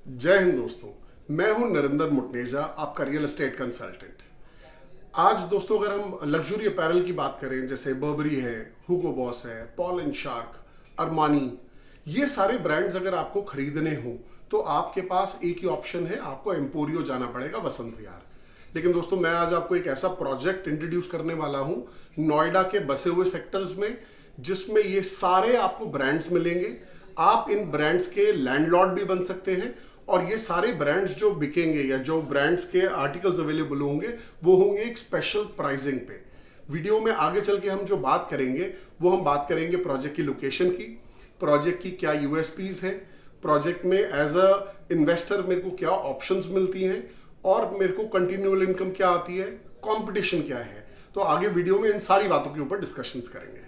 जय हिंद दोस्तों। मैं हूं नरेंद्र मुटनेजा, आपका रियल एस्टेट कंसल्टेंट। आज दोस्तों अगर हम लग्जरी अपैरल की बात करें, जैसे बर्बरी है, हुगो बॉस है, पॉल एंड शार्क, अरमानी, ये सारे ब्रांड्स अगर आपको खरीदने हो तो आपके पास एक ही ऑप्शन है, आपको एम्पोरियो जाना पड़ेगा, वसंत विहार। लेकिन दोस्तों मैं आज आपको एक ऐसा प्रोजेक्ट इंट्रोड्यूस करने वाला हूं नोएडा के बसे हुए सेक्टर्स में, जिसमें ये सारे आपको ब्रांड्स मिलेंगे। आप इन ब्रांड्स के लैंडलॉर्ड भी बन सकते हैं और ये सारे ब्रांड्स जो बिकेंगे या जो ब्रांड्स के आर्टिकल्स अवेलेबल होंगे वो होंगे एक स्पेशल प्राइसिंग पे। वीडियो में आगे चल के हम जो बात करेंगे वो हम बात करेंगे प्रोजेक्ट की लोकेशन की, प्रोजेक्ट की क्या यूएसपीज है, प्रोजेक्ट में एज अ इन्वेस्टर मेरे को क्या ऑप्शंस मिलती हैं और मेरे को कंटिन्यूअल इनकम क्या आती है, कंपटीशन क्या है। तो आगे वीडियो में इन सारी बातों के ऊपर डिस्कशंस करेंगे।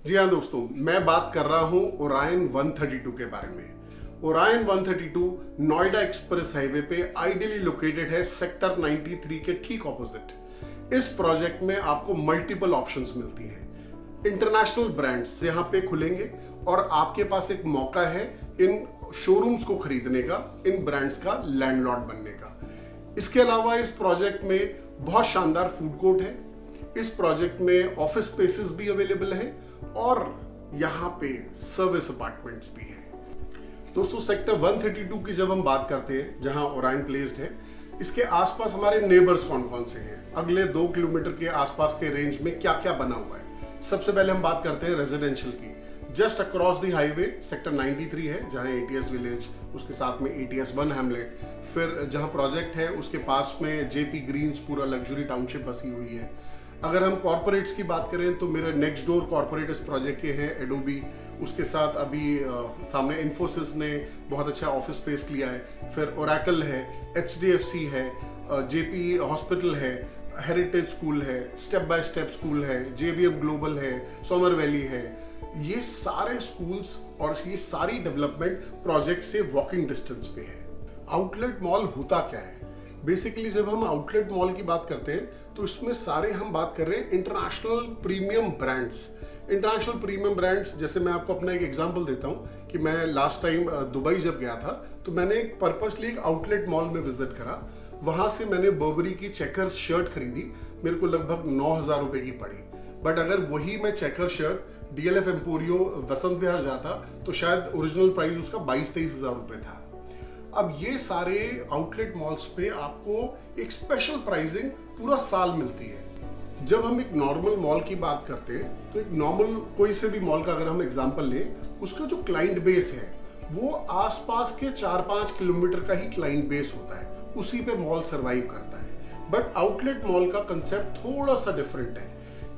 जी हाँ दोस्तों, मैं बात कर रहा हूं ओरायन 132 के बारे में। ओरायन 132 नोएडा एक्सप्रेस हाईवे पे आइडियली लोकेटेड है, सेक्टर 93 के ठीक ऑपोजिट। इस प्रोजेक्ट में आपको मल्टीपल ऑप्शंस मिलती हैं। इंटरनेशनल ब्रांड्स यहां पे खुलेंगे और आपके पास एक मौका है इन शोरूम्स को खरीदने का, इन ब्रांड्स का लैंडलॉर्ड बनने का। इसके अलावा इस प्रोजेक्ट में बहुत शानदार फूड कोर्ट है। इस प्रोजेक्ट में ऑफिस स्पेसेस भी अवेलेबल हैं और यहाँ पे सर्विस अपार्टमेंट्स भी हैं। दोस्तों सेक्टर 132 की जब हम बात करते हैं, जहां ओरायन प्लेस्ड है, इसके आसपास हमारे नेबर्स कौन कौन से हैं, अगले 2 किलोमीटर के आसपास के रेंज में क्या क्या बना हुआ है। सबसे पहले हम बात करते हैं रेजिडेंशियल की। Just across the highway sector 93 है, जहां एटीएस विलेज, उसके साथ में एटीएस 1 हैमलेट, फिर जहां प्रोजेक्ट है उसके पास में जेपी ग्रीन्स पूरा लग्जरी टाउनशिप बसी हुई है। अगर हम कॉर्पोरेट्स की बात करें तो मेरे नेक्स्ट डोर कॉर्पोरेट इस प्रोजेक्ट के हैं एडोबी, उसके साथ अभी सामने इन्फोसिस ने बहुत अच्छा ऑफिस स्पेस लिया है, फिर ओरेकल है, एचडीएफसी है, जेपी हॉस्पिटल है, हेरिटेज स्कूल है, स्टेप बाय स्टेप स्कूल है, जेबीएम ग्लोबल है, सोमर वैली है। ये सारे स्कूल्स और ये सारी डेवलपमेंट प्रोजेक्ट से वॉकिंग डिस्टेंस पे है। आउटलेट मॉल होता क्या है? बेसिकली जब हम आउटलेट मॉल की बात करते हैं तो इसमें सारे हम बात कर रहे हैं international premium brands. International premium brands, जैसे मैं आपको अपना एक एग्जांपल देता हूं कि मैं लास्ट टाइम दुबई जब गया था तो मैंने एक पर्पसली एक आउटलेट मॉल में विजिट करा। वहां से मैंने बर्बरी की चेकर्स शर्ट खरीदी, मेरे को लगभग 9,000 रुपए की पड़ी। बट अगर वही मैं checker shirt DLF Emporio Vasant Vihar जाता तो शायद ओरिजिनल प्राइस उसका 22-23,000 रुपए था। अब ये सारे आउटलेट मॉल्स पे आपको एक स्पेशल प्राइसिंग पूरा साल मिलती है। जब हम एक नॉर्मल मॉल की बात करते हैं तो एक नॉर्मल कोई से भी मॉल का अगर हम एग्जांपल लें, उसका जो क्लाइंट बेस है वो आसपास के 4-5 किलोमीटर का ही क्लाइंट बेस होता है, उसी पे मॉल सर्वाइव करता है। बट आउटलेट मॉल का कंसेप्ट थोड़ा सा डिफरेंट है।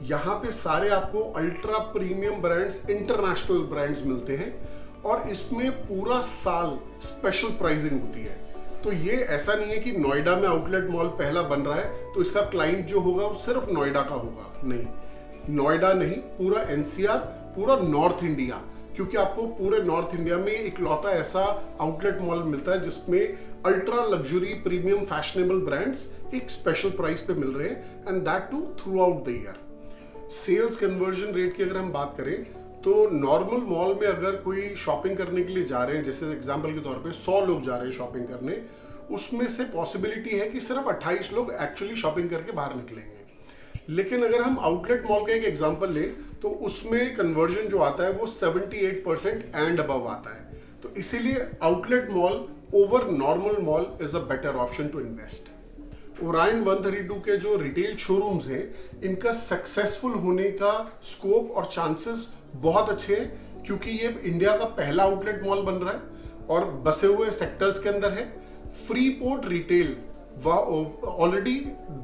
यहाँ पे सारे आपको ultra premium brands, international brands मिलते हैं और इसमें पूरा साल स्पेशल प्राइसिंग होती है। तो ये ऐसा नहीं है कि नोएडा में आउटलेट मॉल पहला बन रहा है तो इसका क्लाइंट जो होगा वो सिर्फ नोएडा का होगा, नहीं। नोएडा नहीं, पूरा एनसीआर, पूरा नॉर्थ इंडिया, क्योंकि आपको पूरे नॉर्थ इंडिया में इकलौता ऐसा आउटलेट मॉल मिलता है जिसमें ultra luxury premium fashionable brands एक स्पेशल प्राइस पे मिल रहे हैं, and that too throughout the year. Sales conversion rate की अगर हम बात करें तो नॉर्मल मॉल में अगर कोई शॉपिंग करने के लिए जा रहे हैं, जैसे एग्जांपल के तौर पे 100 लोग जा रहे हैं शॉपिंग करने, उसमें से पॉसिबिलिटी है कि सिर्फ 28 लोग एक्चुअली शॉपिंग करके बाहर निकलेंगे। लेकिन अगर हम आउटलेट मॉल का एक एग्जांपल लें तो उसमें कन्वर्जन जो आता है वो 78% एंड अबव आता है। तो इसीलिए outlet mall over normal mall is a better option to invest. Orion 132 के जो रिटेल शोरूम्स हैं, इनका सक्सेसफुल होने का स्कोप और चांसेस बहुत अच्छे हैं, क्योंकि ये इंडिया का पहला आउटलेट मॉल बन रहा है और बसे हुए सेक्टर्स के अंदर है। फ्री पोर्ट रिटेल ऑलरेडी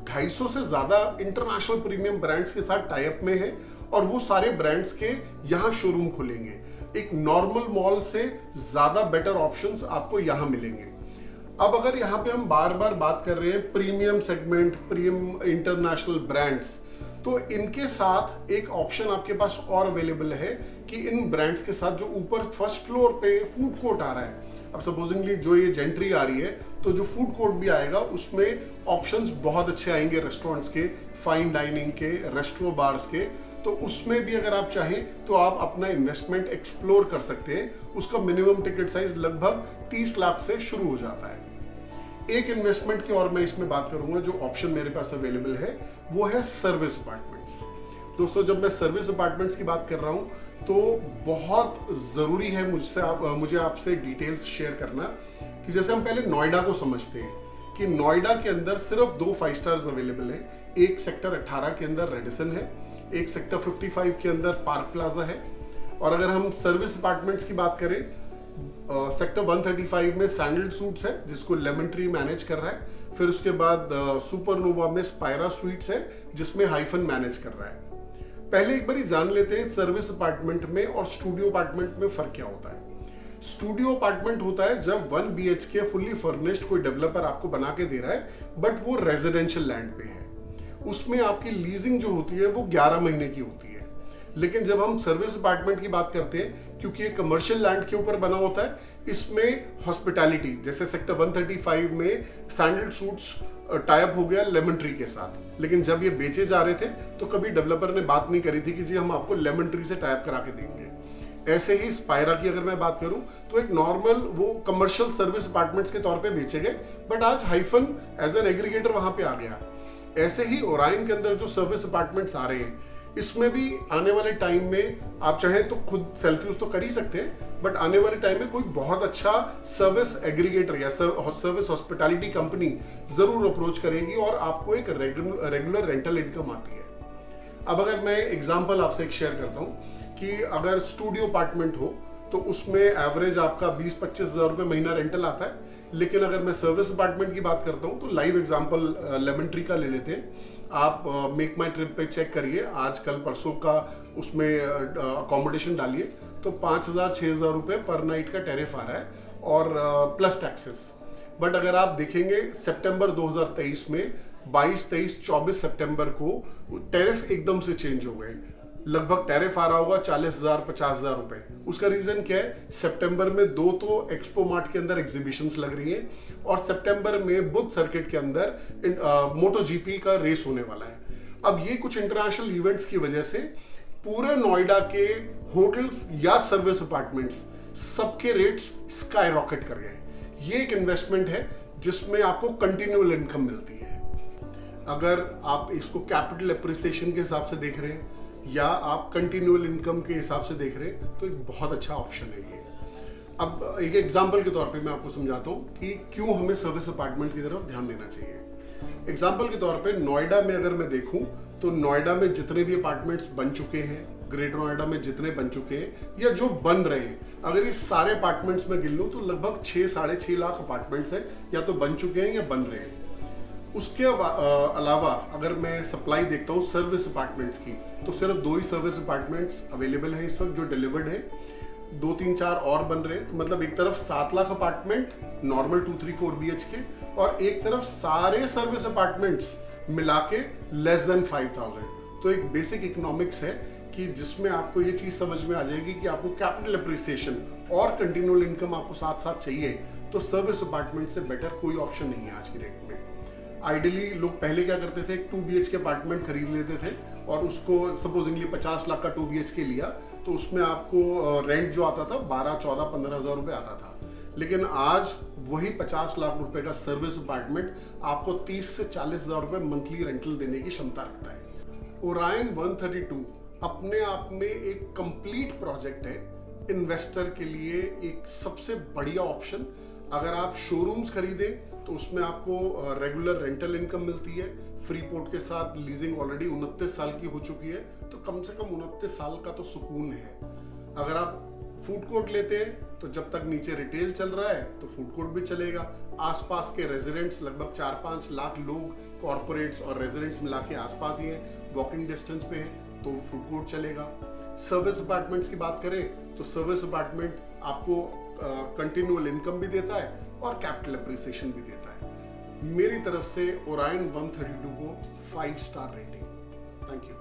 250 से ज्यादा इंटरनेशनल प्रीमियम ब्रांड्स के साथ टाई अप में है और वो सारे ब्रांड्स के यहाँ शोरूम खुलेंगे। एक नॉर्मल मॉल से ज्यादा बेटर ऑप्शंस आपको यहाँ मिलेंगे। अब अगर यहाँ पे हम बार बार बात कर रहे हैं premium segment, premium international brands, तो इनके साथ एक ऑप्शन आपके पास और अवेलेबल है कि इन ब्रांड्स के साथ जो ऊपर फर्स्ट फ्लोर पे फूड कोर्ट आ रहा है, अब सपोजिंगली जो ये जेंट्री आ रही है तो जो फूड कोर्ट भी आएगा उसमें ऑप्शंस बहुत अच्छे आएंगे रेस्टोरेंट्स के, फाइन डाइनिंग के, रेस्टोरेंट बार्स के। तो उसमें भी अगर आप चाहें तो आप अपना इन्वेस्टमेंट एक्सप्लोर कर सकते हैं। उसका मिनिमम टिकट साइज लगभग 30 लाख से शुरू हो जाता है। एक इन्वेस्टमेंट की और मैं इसमें बात करूंगा जो ऑप्शन मेरे पास अवेलेबल है, वो है सर्विस अपार्टमेंट्स। दोस्तों, जब मैं सर्विस अपार्टमेंट्स की बात कर रहा हूं तो बहुत ज़रूरी है मुझे आपसे डिटेल्स शेयर करना कि जैसे हम पहले नोएडा को समझते हैं कि नोएडा के अंदर सिर्फ 2 5 स्टार्स अवेलेबल हैं। एक सेक्टर 18 के अंदर रेडिसन है, एक सेक्टर 55 के अंदर पार्क प्लाजा है। और अगर हम सर्विस अपार्टमेंट्स की बात करें, सेक्टर 135 में सैंडल सूट्स है जिसको लेमन ट्री मैनेज कर रहा है। फिर उसके बाद सुपरनोवा में स्पायरा स्वीट्स है जिसमें हाइफन मैनेज कर रहा है। पहले एक बार जान लेते हैं सर्विस अपार्टमेंट में और स्टूडियो अपार्टमेंट में फर्क क्या होता है। स्टूडियो अपार्टमेंट होता है जब 1 BHK फुल्ली फर्निश्ड कोई डेवलपर आपको बना के दे रहा है, बट वो रेजिडेंशियल लैंड पे है। उसमें आपकी लीजिंग जो होती है वो 11 महीने की होती है। लेकिन जब हम सर्विस अपार्टमेंट की बात करते हैं, क्योंकि ये कमर्शियल लैंड के ऊपर बना होता है, इसमें हॉस्पिटैलिटी, जैसे सेक्टर 135 में सैंडल सूट्स टाइप हो गया लेमन ट्री के साथ। लेकिन जब ये बेचे जा रहे थे तो कभी डेवलपर ने बात नहीं करी थी कि जी हम आपको लेमन ट्री से टाइप करा के देंगे। ऐसे ही स्पायरा की अगर मैं बात करूं तो एक नॉर्मल वो कमर्शियल सर्विस अपार्टमेंट्स के तौर पे बेचे गए, बट आज हाइफन एज एन एग्रीगेटर वहां पे आ गया। ऐसे ही ओरायन के अंदर जो सर्विस अपार्टमेंट्स आ रहे हैं, इसमें भी आने वाले टाइम में आप चाहें तो खुद सेल्फ यूज तो कर ही सकते हैं, बट आने वाले टाइम में कोई बहुत अच्छा सर्विस एग्रीगेटर या सर्विस हॉस्पिटैलिटी कंपनी जरूर अप्रोच करेगी और आपको एक रेगुलर रेंटल इनकम आती है। अब अगर मैं एग्जांपल आपसे एक शेयर करता हूं कि अगर स्टूडियो अपार्टमेंट हो तो उसमें एवरेज आपका 20-25 हज़ार रुपये महीना रेंटल आता है। लेकिन अगर मैं सर्विस अपार्टमेंट की बात करता हूं तो लाइव एग्जांपल लेमन ट्री का ले लेते हैं। आप मेक माई ट्रिप पे चेक करिए, आज कल परसों का उसमें अकोमोडेशन डालिए तो 5,000-6,000 रुपये पर नाइट का टैरिफ आ रहा है और प्लस टैक्सेस। बट अगर आप देखेंगे सितंबर 2023 में 22, 23, 24 सितंबर को टैरिफ एकदम से चेंज हो गए। लगभग टैरिफ आ रहा होगा 40,000, 50,000 रुपए। उसका रीजन क्या है? सितंबर में 2 तो एक्सपो मार्ट के अंदर एग्जीबिशंस लग रही हैं और सितंबर में बुद्ध सर्किट के अंदर मोटो जीपी का रेस होने वाला है। अब ये कुछ इंटरनेशनल इवेंट्स की वजह से पूरे नोएडा के होटल्स या सर्विस अपार्टमेंट्स सबके रेट्स स्काई रॉकेट कर गए। ये एक इन्वेस्टमेंट है जिसमें आपको कंटिन्यूअल इनकम मिलती है। अगर आप इसको कैपिटल एप्रिसिएशन के हिसाब से देख रहे हैं या आप कंटिन्यूअल इनकम के हिसाब से देख रहे हैं तो एक बहुत अच्छा ऑप्शन है ये। अब एक एग्जांपल के तौर पे मैं आपको समझाता हूँ कि क्यों हमें सर्विस अपार्टमेंट की तरफ ध्यान देना चाहिए। एग्जांपल के तौर पे नोएडा में अगर मैं देखूं तो नोएडा में जितने भी अपार्टमेंट्स बन चुके हैं, ग्रेटर नोएडा में जितने बन चुके हैं या जो बन रहे हैं, अगर ये सारे अपार्टमेंट्स में गिन लूं तो लगभग 6-6.5 लाख अपार्टमेंट्स हैं या तो बन चुके हैं या बन रहे हैं। उसके अलावा अगर मैं सप्लाई देखता हूँ सर्विस अपार्टमेंट्स की तो सिर्फ 2 ही सर्विस अपार्टमेंट्स अवेलेबल हैं इस वक्त जो डिलीवर्ड है। 2, 3, 4 और बन रहे हैं। तो मतलब एक तरफ 7 लाख अपार्टमेंट नॉर्मल 2, 3, 4 BHK और एक तरफ सारे सर्विस अपार्टमेंट्स मिला के लेस देन 5,000। तो एक बेसिक इकोनॉमिक्स है कि जिसमें आपको ये चीज समझ में आ जाएगी कि आपको कैपिटल एप्रिसिएशन और कंटिन्यूअल इनकम आपको साथ साथ चाहिए तो सर्विस अपार्टमेंट से बेटर कोई ऑप्शन नहीं है आज की डेट में। आइडियली लोग पहले क्या करते थे, एक 2 BHK अपार्टमेंट खरीद लेते थे और उसको सपोजिंगली 50 लाख का 2 BHK लिया तो उसमें आपको रेंट जो आता था 12, 14, 15 हज़ार रुपये आता था। लेकिन आज वही 50 लाख रुपए का सर्विस अपार्टमेंट आपको 30 से 40 हज़ार रुपये मंथली रेंटल देने की क्षमता रखता है। ओरायन 132 अपने आप में एक कंप्लीट प्रोजेक्ट है। इन्वेस्टर के लिए एक सबसे बढ़िया ऑप्शन। अगर आप शोरूम्स खरीदें तो उसमें आपको रेगुलर रेंटल इनकम मिलती है। फ्री पोर्ट के साथ लीजिंग ऑलरेडी 29 साल की हो चुकी है तो कम से कम 29 साल का तो सुकून है। अगर आप फूड कोर्ट लेते हैं तो जब तक नीचे रिटेल चल रहा है तो फूड कोर्ट भी चलेगा। आसपास के रेजिडेंट्स लगभग 4-5 लाख लोग कॉर्पोरेट्स और रेजिडेंट्स मिला के आसपास ही हैं, वॉकिंग डिस्टेंस पे हैं तो फूड कोर्ट चलेगा। सर्विस अपार्टमेंट्स की बात करें तो सर्विस अपार्टमेंट आपको कंटिन्यूअल इनकम भी देता है और कैपिटल एप्रिसिएशन भी देता है। मेरी तरफ से ओरायन 132 को 5 स्टार रेटिंग। Thank you.